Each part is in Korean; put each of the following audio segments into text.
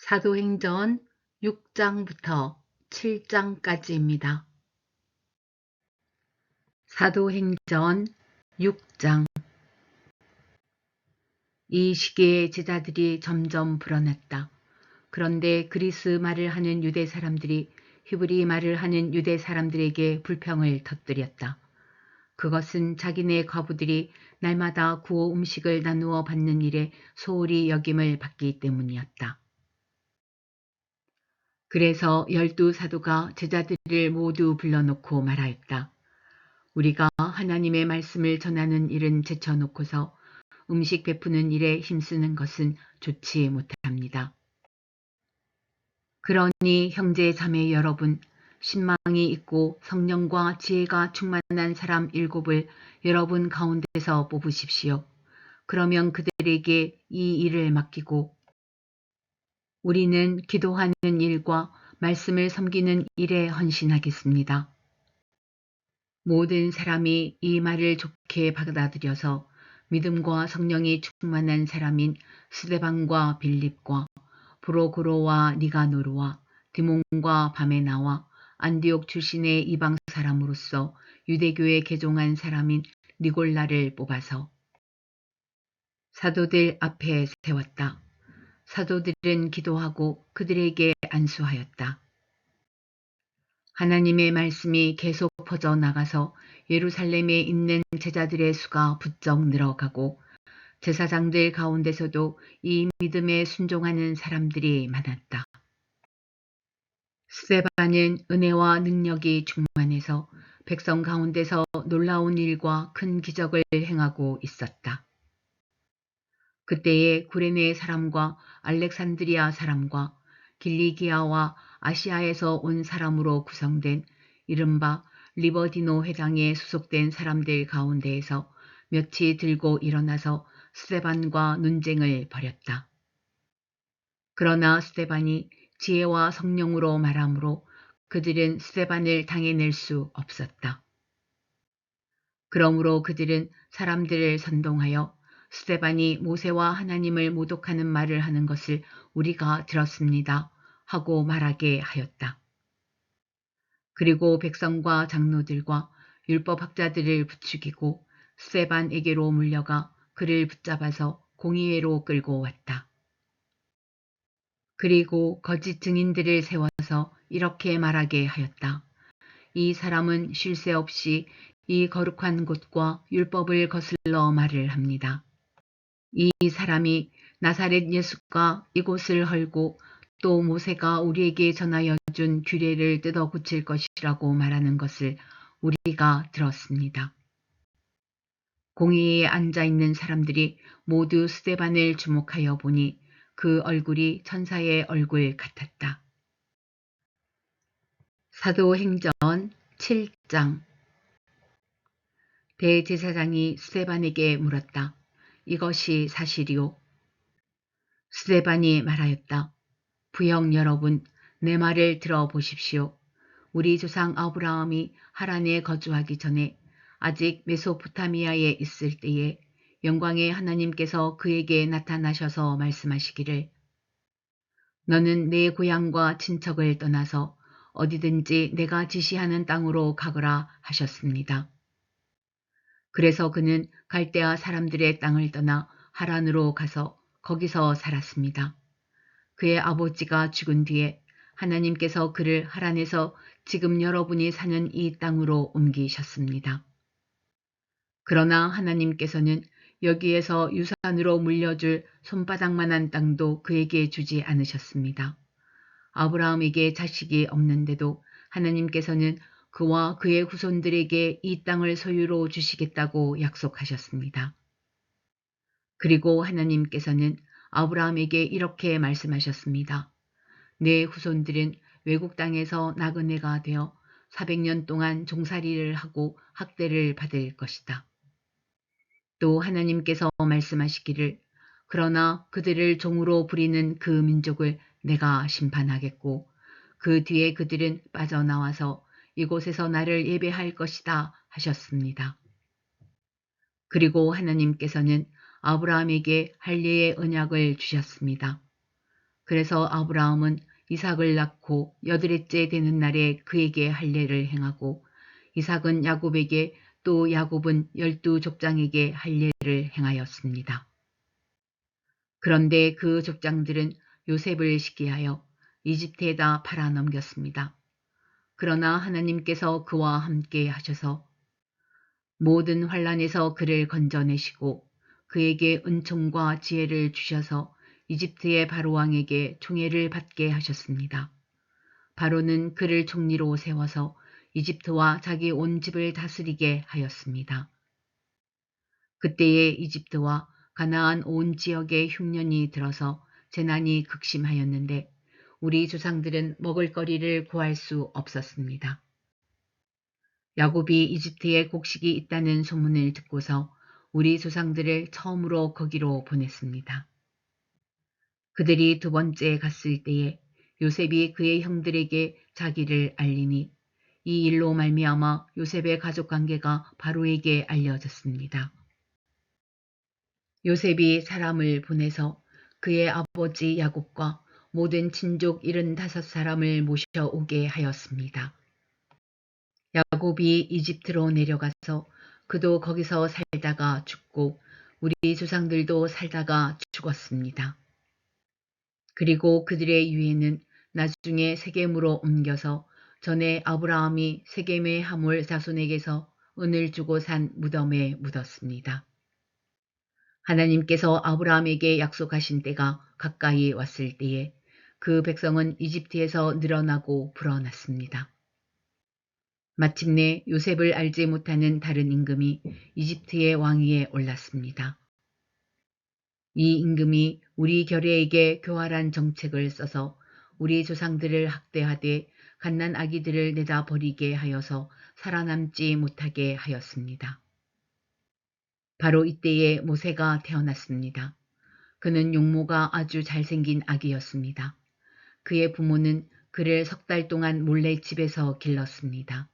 사도행전 6장부터 7장까지입니다. 사도행전 6장. 이 시기에 제자들이 점점 불어났다. 그런데 그리스 말을 하는 유대 사람들이 히브리 말을 하는 유대 사람들에게 불평을 터뜨렸다. 그것은 자기네 과부들이 날마다 구호 음식을 나누어 받는 일에 소홀히 여김을 받기 때문이었다. 그래서 12사도가 제자들을 모두 불러놓고 말하였다. 우리가 하나님의 말씀을 전하는 일은 제쳐놓고서 음식 베푸는 일에 힘쓰는 것은 좋지 못합니다. 그러니 형제 자매 여러분, 신망이 있고 성령과 지혜가 충만한 사람 7을 여러분 가운데서 뽑으십시오. 그러면 그들에게 이 일을 맡기고 우리는 기도하는 일과 말씀을 섬기는 일에 헌신하겠습니다. 모든 사람이 이 말을 좋게 받아들여서 믿음과 성령이 충만한 사람인 스데반과 빌립과 브로고로와 니가노르와 디몬과 바메나와 안디옥 출신의 이방 사람으로서 유대교에 개종한 사람인 니골라를 뽑아서 사도들 앞에 세웠다. 사도들은 기도하고 그들에게 안수하였다. 하나님의 말씀이 계속 퍼져나가서 예루살렘에 있는 제자들의 수가 부쩍 늘어가고 제사장들 가운데서도 이 믿음에 순종하는 사람들이 많았다. 스데반은 은혜와 능력이 충만해서 백성 가운데서 놀라운 일과 큰 기적을 행하고 있었다. 그때에 구레네 사람과 알렉산드리아 사람과 길리기아와 아시아에서 온 사람으로 구성된 이른바 리버디노 회당에 소속된 사람들 가운데에서 몇이 들고 일어나서 스데반과 논쟁을 벌였다. 그러나 스데반이 지혜와 성령으로 말하므로 그들은 스데반을 당해낼 수 없었다. 그러므로 그들은 사람들을 선동하여 스데반이 모세와 하나님을 모독하는 말을 하는 것을 우리가 들었습니다 하고 말하게 하였다. 그리고 백성과 장로들과 율법학자들을 부추기고 스데반에게로 물려가 그를 붙잡아서 공의회로 끌고 왔다. 그리고 거짓 증인들을 세워서 이렇게 말하게 하였다. 이 사람은 쉴 새 없이 이 거룩한 곳과 율법을 거슬러 말을 합니다. 이 사람이 나사렛 예수가 이곳을 헐고 또 모세가 우리에게 전하여 준 규례를 뜯어 고칠 것이라고 말하는 것을 우리가 들었습니다. 공의에 앉아있는 사람들이 모두 스데반을 주목하여 보니 그 얼굴이 천사의 얼굴 같았다. 사도행전 7장. 대제사장이 스데반에게 물었다. 이것이 사실이오? 스데반이 말하였다. 부형 여러분, 내 말을 들어보십시오. 우리 조상 아브라함이 하란에 거주하기 전에 아직 메소포타미아에 있을 때에 영광의 하나님께서 그에게 나타나셔서 말씀하시기를 너는 내 고향과 친척을 떠나서 어디든지 내가 지시하는 땅으로 가거라 하셨습니다. 그래서 그는 갈대아 사람들의 땅을 떠나 하란으로 가서 거기서 살았습니다. 그의 아버지가 죽은 뒤에 하나님께서 그를 하란에서 지금 여러분이 사는 이 땅으로 옮기셨습니다. 그러나 하나님께서는 여기에서 유산으로 물려줄 손바닥만한 땅도 그에게 주지 않으셨습니다. 아브라함에게 자식이 없는데도 하나님께서는 그와 그의 후손들에게 이 땅을 소유로 주시겠다고 약속하셨습니다. 그리고 하나님께서는 아브라함에게 이렇게 말씀하셨습니다. 내 후손들은 외국 땅에서 나그네가 되어 400년 동안 종살이를 하고 학대를 받을 것이다. 또 하나님께서 말씀하시기를 그러나 그들을 종으로 부리는 그 민족을 내가 심판하겠고 그 뒤에 그들은 빠져나와서 이곳에서 나를 예배할 것이다 하셨습니다. 그리고 하나님께서는 아브라함에게 할례의 언약을 주셨습니다. 그래서 아브라함은 이삭을 낳고 여드렛째 되는 날에 그에게 할례를 행하고 이삭은 야곱에게 또 야곱은 12족장에게 할례를 행하였습니다. 그런데 그 족장들은 요셉을 시기하여 이집트에다 팔아넘겼습니다. 그러나 하나님께서 그와 함께 하셔서 모든 환란에서 그를 건져내시고 그에게 은총과 지혜를 주셔서 이집트의 바로왕에게 총애를 받게 하셨습니다. 바로는 그를 총리로 세워서 이집트와 자기 온 집을 다스리게 하였습니다. 그때에 이집트와 가나안 온 지역에 흉년이 들어서 재난이 극심하였는데 우리 조상들은 먹을거리를 구할 수 없었습니다. 야곱이 이집트에 곡식이 있다는 소문을 듣고서 우리 조상들을 처음으로 거기로 보냈습니다. 그들이 두 번째 갔을 때에 요셉이 그의 형들에게 자기를 알리니 이 일로 말미암아 요셉의 가족관계가 바로에게 알려졌습니다. 요셉이 사람을 보내서 그의 아버지 야곱과 모든 친족 75사람을 모셔오게 하였습니다. 야곱이 이집트로 내려가서 그도 거기서 살다가 죽고 우리 조상들도 살다가 죽었습니다. 그리고 그들의 유해는 나중에 세겜으로 옮겨서 전에 아브라함이 세겜의 하몰 자손에게서 은을 주고 산 무덤에 묻었습니다. 하나님께서 아브라함에게 약속하신 때가 가까이 왔을 때에 그 백성은 이집트에서 늘어나고 불어났습니다. 마침내 요셉을 알지 못하는 다른 임금이 이집트의 왕위에 올랐습니다. 이 임금이 우리 결례에게 교활한 정책을 써서 우리 조상들을 학대하되 갓난 아기들을 내다 버리게 하여서 살아남지 못하게 하였습니다. 바로 이때에 모세가 태어났습니다. 그는 용모가 아주 잘생긴 아기였습니다. 그의 부모는 그를 3달 동안 몰래 집에서 길렀습니다.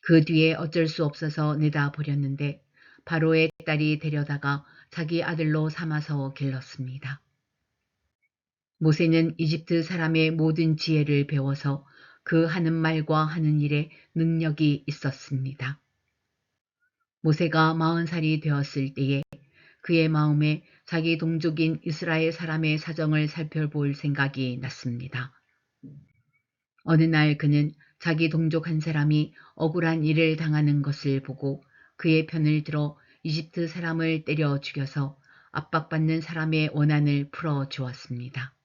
그 뒤에 어쩔 수 없어서 내다 버렸는데 바로의 딸이 데려다가 자기 아들로 삼아서 길렀습니다. 모세는 이집트 사람의 모든 지혜를 배워서 그 하는 말과 하는 일에 능력이 있었습니다. 모세가 40살이 되었을 때에 그의 마음에 자기 동족인 이스라엘 사람의 사정을 살펴볼 생각이 났습니다. 어느 날 그는 자기 동족 한 사람이 억울한 일을 당하는 것을 보고 그의 편을 들어 이집트 사람을 때려 죽여서 압박받는 사람의 원한을 풀어 주었습니다.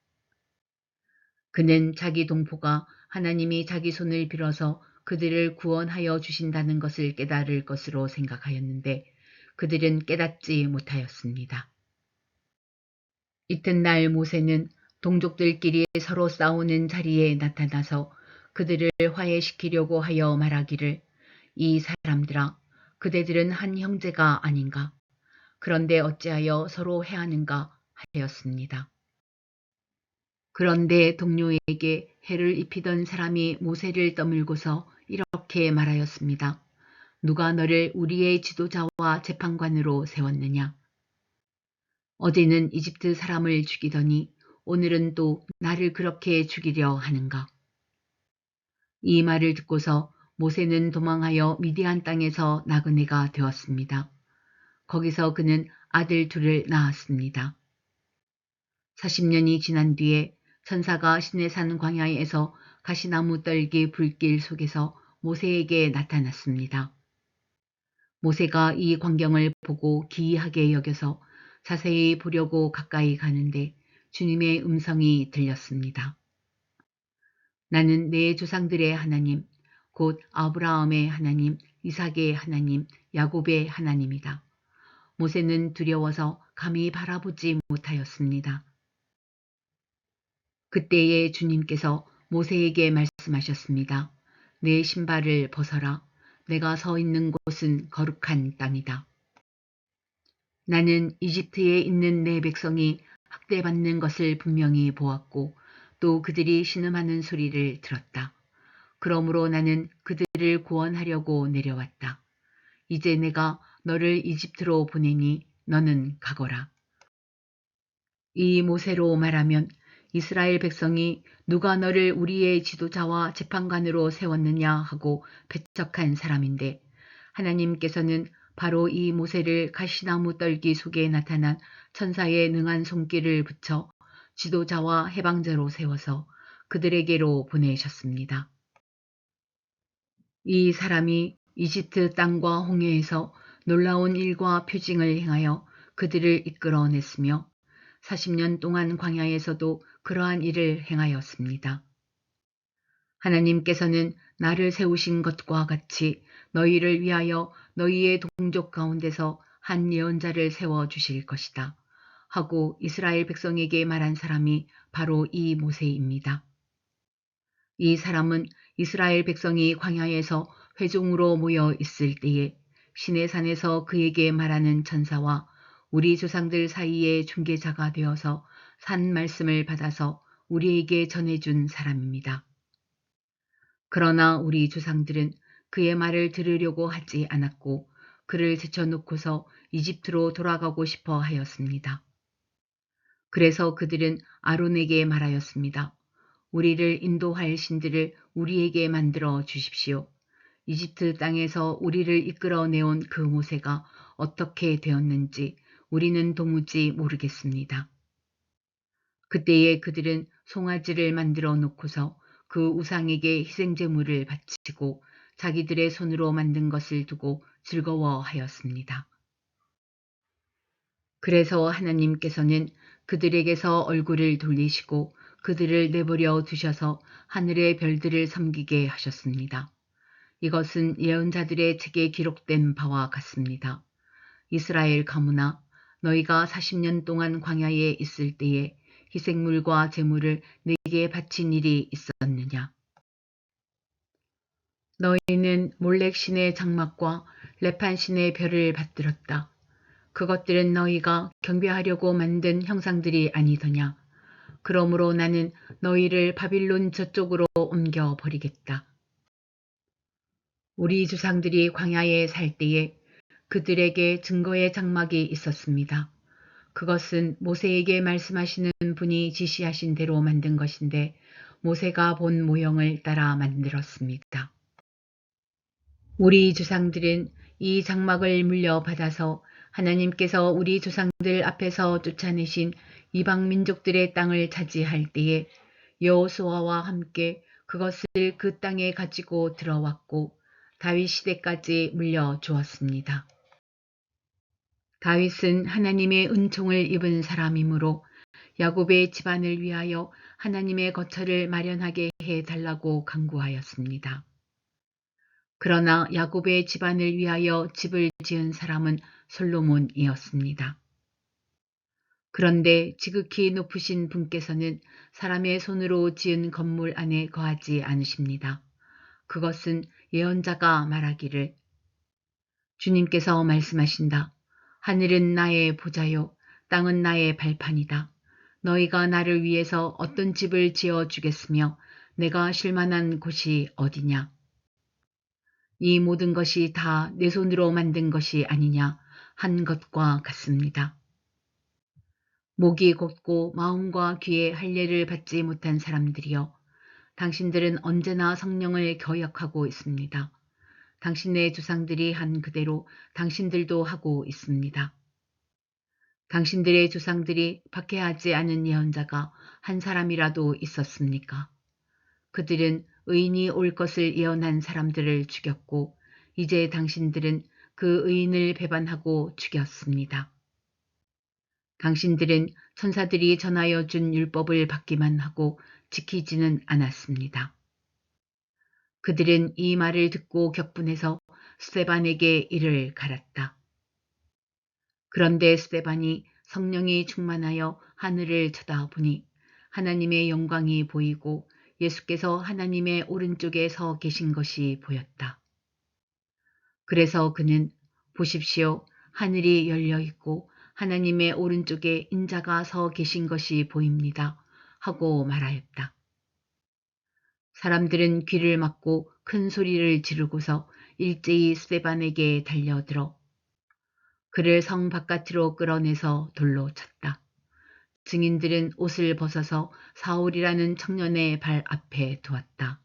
그는 자기 동포가 하나님이 자기 손을 빌어서 그들을 구원하여 주신다는 것을 깨달을 것으로 생각하였는데 그들은 깨닫지 못하였습니다. 이튿날 모세는 동족들끼리 서로 싸우는 자리에 나타나서 그들을 화해시키려고 하여 말하기를 이 사람들아 그대들은 한 형제가 아닌가 그런데 어찌하여 서로 해하는가 하였습니다. 그런데 동료에게 해를 입히던 사람이 모세를 떠밀고서 이렇게 말하였습니다. 누가 너를 우리의 지도자와 재판관으로 세웠느냐? 어제는 이집트 사람을 죽이더니 오늘은 또 나를 그렇게 죽이려 하는가? 이 말을 듣고서 모세는 도망하여 미디안 땅에서 나그네가 되었습니다. 거기서 그는 아들 둘을 낳았습니다. 40년이 지난 뒤에 천사가 시내산 광야에서 가시나무 떨기 불길 속에서 모세에게 나타났습니다. 모세가 이 광경을 보고 기이하게 여겨서 자세히 보려고 가까이 가는데 주님의 음성이 들렸습니다. 나는 내 조상들의 하나님, 곧 아브라함의 하나님, 이삭의 하나님, 야곱의 하나님이다. 모세는 두려워서 감히 바라보지 못하였습니다. 그때에 주님께서 모세에게 말씀하셨습니다. 내 신발을 벗어라. 내가 서 있는 곳은 거룩한 땅이다. 나는 이집트에 있는 내 백성이 학대받는 것을 분명히 보았고 또 그들이 신음하는 소리를 들었다. 그러므로 나는 그들을 구원하려고 내려왔다. 이제 내가 너를 이집트로 보내니 너는 가거라. 이 모세로 말하면 이스라엘 백성이 누가 너를 우리의 지도자와 재판관으로 세웠느냐 하고 배척한 사람인데 하나님께서는 바로 이 모세를 가시나무 떨기 속에 나타난 천사의 능한 손길을 붙여 지도자와 해방자로 세워서 그들에게로 보내셨습니다. 이 사람이 이집트 땅과 홍해에서 놀라운 일과 표징을 행하여 그들을 이끌어냈으며 40년 동안 광야에서도 그러한 일을 행하였습니다. 하나님께서는 나를 세우신 것과 같이 너희를 위하여 너희의 동족 가운데서 한 예언자를 세워주실 것이다 하고 이스라엘 백성에게 말한 사람이 바로 이 모세입니다. 이 사람은 이스라엘 백성이 광야에서 회중으로 모여 있을 때에 시내산에서 그에게 말하는 천사와 우리 조상들 사이의 중개자가 되어서 산 말씀을 받아서 우리에게 전해준 사람입니다. 그러나 우리 조상들은 그의 말을 들으려고 하지 않았고 그를 제쳐놓고서 이집트로 돌아가고 싶어 하였습니다. 그래서 그들은 아론에게 말하였습니다. 우리를 인도할 신들을 우리에게 만들어 주십시오. 이집트 땅에서 우리를 이끌어내온 그 모세가 어떻게 되었는지 우리는 도무지 모르겠습니다. 그때에 그들은 송아지를 만들어 놓고서 그 우상에게 희생제물을 바치고 자기들의 손으로 만든 것을 두고 즐거워하였습니다. 그래서 하나님께서는 그들에게서 얼굴을 돌리시고 그들을 내버려 두셔서 하늘의 별들을 섬기게 하셨습니다. 이것은 예언자들의 책에 기록된 바와 같습니다. 이스라엘 가문아, 너희가 40년 동안 광야에 있을 때에 희생물과 제물을 내게 바친 일이 있었느냐? 너희는 몰렉 신의 장막과 레판 신의 별을 받들었다. 그것들은 너희가 경배하려고 만든 형상들이 아니더냐. 그러므로 나는 너희를 바빌론 저쪽으로 옮겨 버리겠다. 우리 조상들이 광야에 살 때에 그들에게 증거의 장막이 있었습니다. 그것은 모세에게 말씀하시는 분이 지시하신 대로 만든 것인데 모세가 본 모형을 따라 만들었습니다. 우리 조상들은 이 장막을 물려받아서 하나님께서 우리 조상들 앞에서 쫓아내신 이방 민족들의 땅을 차지할 때에 여호수아와 함께 그것을 그 땅에 가지고 들어왔고 다윗 시대까지 물려주었습니다. 다윗은 하나님의 은총을 입은 사람이므로 야곱의 집안을 위하여 하나님의 거처를 마련하게 해달라고 간구하였습니다. 그러나 야곱의 집안을 위하여 집을 지은 사람은 솔로몬이었습니다. 그런데 지극히 높으신 분께서는 사람의 손으로 지은 건물 안에 거하지 않으십니다. 그것은 예언자가 말하기를 주님께서 말씀하신다. 하늘은 나의 보좌요 땅은 나의 발판이다. 너희가 나를 위해서 어떤 집을 지어주겠으며 내가 쉴 만한 곳이 어디냐. 이 모든 것이 다 내 손으로 만든 것이 아니냐 한 것과 같습니다. 목이 곧고 마음과 귀에 할례를 받지 못한 사람들이여 당신들은 언제나 성령을 거역하고 있습니다. 당신의 조상들이 한 그대로 당신들도 하고 있습니다. 당신들의 조상들이 박해하지 않은 예언자가 한 사람이라도 있었습니까? 그들은 의인이 올 것을 예언한 사람들을 죽였고 이제 당신들은 그 의인을 배반하고 죽였습니다. 당신들은 천사들이 전하여 준 율법을 받기만 하고 지키지는 않았습니다. 그들은 이 말을 듣고 격분해서 스데반에게 이를 갈았다. 그런데 스데반이 성령이 충만하여 하늘을 쳐다보니 하나님의 영광이 보이고 예수께서 하나님의 오른쪽에 서 계신 것이 보였다. 그래서 그는 보십시오. 하늘이 열려 있고 하나님의 오른쪽에 인자가 서 계신 것이 보입니다. 하고 말하였다. 사람들은 귀를 막고 큰 소리를 지르고서 일제히 스데반에게 달려들어 그를 성 바깥으로 끌어내서 돌로 쳤다. 증인들은 옷을 벗어서 사울이라는 청년의 발 앞에 두었다.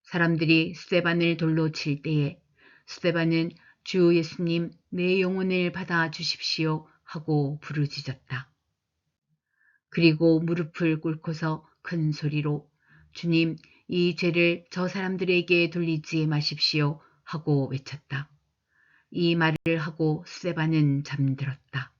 사람들이 스데반을 돌로 칠 때에 스데반은 주 예수님, 내 영혼을 받아 주십시오 하고 부르짖었다. 그리고 무릎을 꿇고서 큰 소리로 주님, 이 죄를 저 사람들에게 돌리지 마십시오 하고 외쳤다. 이 말을 하고 스데반은 잠들었다.